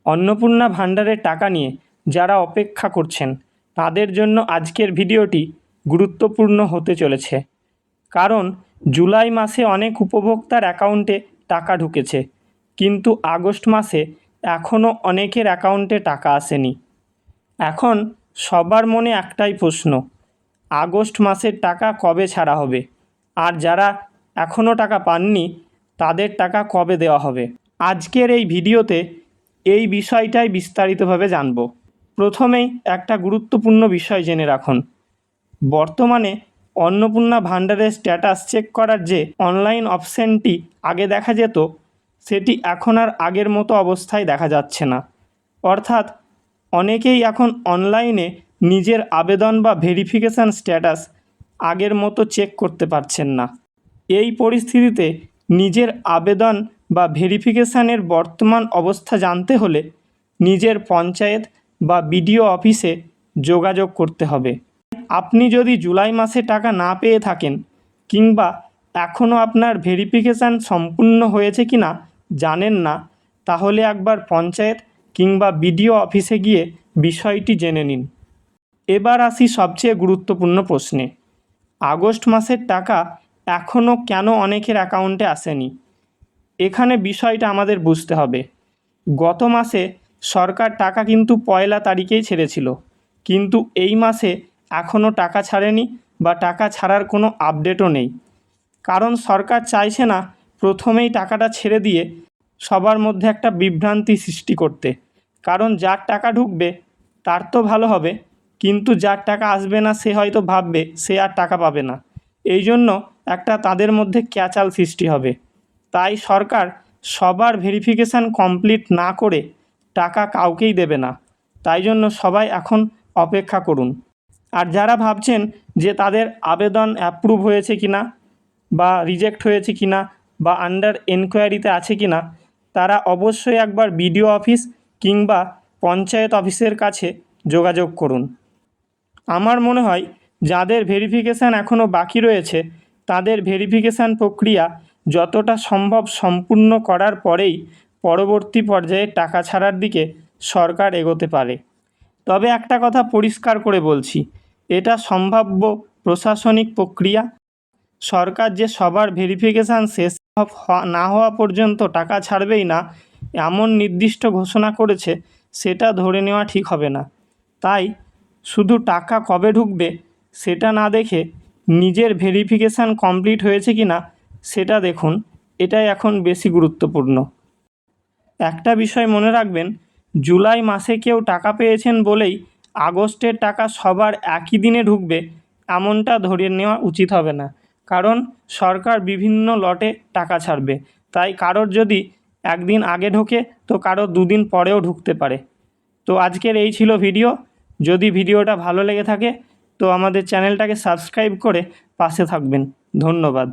অন্নপূর্ণা ভাণ্ডারের টাকা নিয়ে যারা অপেক্ষা করছেন তাদের জন্য আজকের ভিডিওটি গুরুত্বপূর্ণ হতে চলেছে। কারণ জুলাই মাসে অনেক উপভোক্তার অ্যাকাউন্টে টাকা ঢুকেছে, কিন্তু আগস্ট মাসে এখনও অনেকের অ্যাকাউন্টে টাকা আসেনি। এখন সবার মনে একটাই প্রশ্ন, আগস্ট মাসের টাকা কবে ছাড়া হবে? আর যারা এখনও টাকা পাননি তাদের টাকা কবে দেওয়া হবে? আজকের এই ভিডিওতে এই বিষয়টাই বিস্তারিতভাবে জানব। প্রথমেই একটা গুরুত্বপূর্ণ বিষয় জেনে রাখুন, বর্তমানে অন্নপূর্ণা ভাণ্ডারের স্ট্যাটাস চেক করার যে অনলাইন অপশানটি আগে দেখা যেত, সেটি এখন আর আগের মতো অবস্থায় দেখা যাচ্ছে না। অর্থাৎ অনেকেই এখন অনলাইনে নিজের আবেদন বা ভেরিফিকেশান স্ট্যাটাস আগের মতো চেক করতে পারছেন না। এই পরিস্থিতিতে নিজের আবেদন বা ভেরিফিকেশানের বর্তমান অবস্থা জানতে হলে নিজের পঞ্চায়েত বা বিডিও অফিসে যোগাযোগ করতে হবে। আপনি যদি জুলাই মাসে টাকা না পেয়ে থাকেন কিংবা এখনও আপনার ভেরিফিকেশান সম্পূর্ণ হয়েছে কি না জানেন না, তাহলে একবার পঞ্চায়েত কিংবা বিডিও অফিসে গিয়ে বিষয়টি জেনে নিন। এবার আসি সবচেয়ে গুরুত্বপূর্ণ প্রশ্নে, আগস্ট মাসের টাকা এখনও কেন অনেকের অ্যাকাউন্টে আসেনি? এখানে বিষয়টা আমাদের বুঝতে হবে। গত মাসে সরকার টাকা কিন্তু 1 তারিখেই ছেড়েছিল, কিন্তু এই মাসে এখনও টাকা ছাড়েনি বা টাকা ছাড়ার কোনো আপডেটও নেই। কারণ সরকার চাইছে না প্রথমেই টাকাটা ছেড়ে দিয়ে সবার মধ্যে একটা বিভ্রান্তি সৃষ্টি করতে। কারণ যার টাকা ঢুকবে তার তো ভালো হবে, কিন্তু যার টাকা আসবে না সে হয়তো ভাববে সে আর টাকা পাবে না। এই জন্য একটা তাদের মধ্যে ক্যাচাল সৃষ্টি হবে। তাই সরকার সবার ভেরিফিকেশান কমপ্লিট না করে টাকা কাউকেই দেবে না। তাই জন্য সবাই এখন অপেক্ষা করুন। আর যারা ভাবছেন যে তাদের আবেদন অ্যাপ্রুভ হয়েছে কিনা বা রিজেক্ট হয়েছে কিনা বা আন্ডার এনকোয়ারিতে আছে কিনা, তারা অবশ্যই একবার বিডিও অফিস কিংবা পঞ্চায়েত অফিসের কাছে যোগাযোগ করুন। আমার মনে হয় যাদের ভেরিফিকেশান এখনও বাকি রয়েছে তাদের ভেরিফিকেশান প্রক্রিয়া যতটা সম্ভব সম্পূর্ণ করার পরেই পরবর্তী পর্যায়ে টাকা ছাড়ার দিকে সরকার এগোতে পারে। তবে একটা কথা পরিষ্কার করে বলছি, এটা সম্ভাব্য প্রশাসনিক প্রক্রিয়া। সরকার যে সবার ভেরিফিকেশান শেষ না হওয়া পর্যন্ত টাকা ছাড়বেই না এমন নির্দিষ্ট ঘোষণা করেছে, সেটা ধরে নেওয়া ঠিক হবে না। তাই শুধু টাকা কবে ঢুকবে সেটা না দেখে নিজের ভেরিফিকেশান কমপ্লিট হয়েছে কি না সেটা দেখুন, এটাই এখন বেশি গুরুত্বপূর্ণ। একটা বিষয় মনে রাখবেন, জুলাই মাসে কেউ টাকা পেয়েছেন বলেই আগস্টের টাকা সবার একই দিনে ঢুকবে এমনটা ধরে নেওয়া উচিত হবে না। কারণ সরকার বিভিন্ন লটে টাকা ছাড়বে, তাই কারোর যদি একদিন আগে ঢোকে তো কারোর 2 দিন পরেও ঢুকতে পারে। তো আজকের এই ছিল ভিডিও। যদি ভিডিওটা ভালো লেগে থাকে তো আমাদের চ্যানেলটাকে সাবস্ক্রাইব করে পাশে থাকবেন। ধন্যবাদ।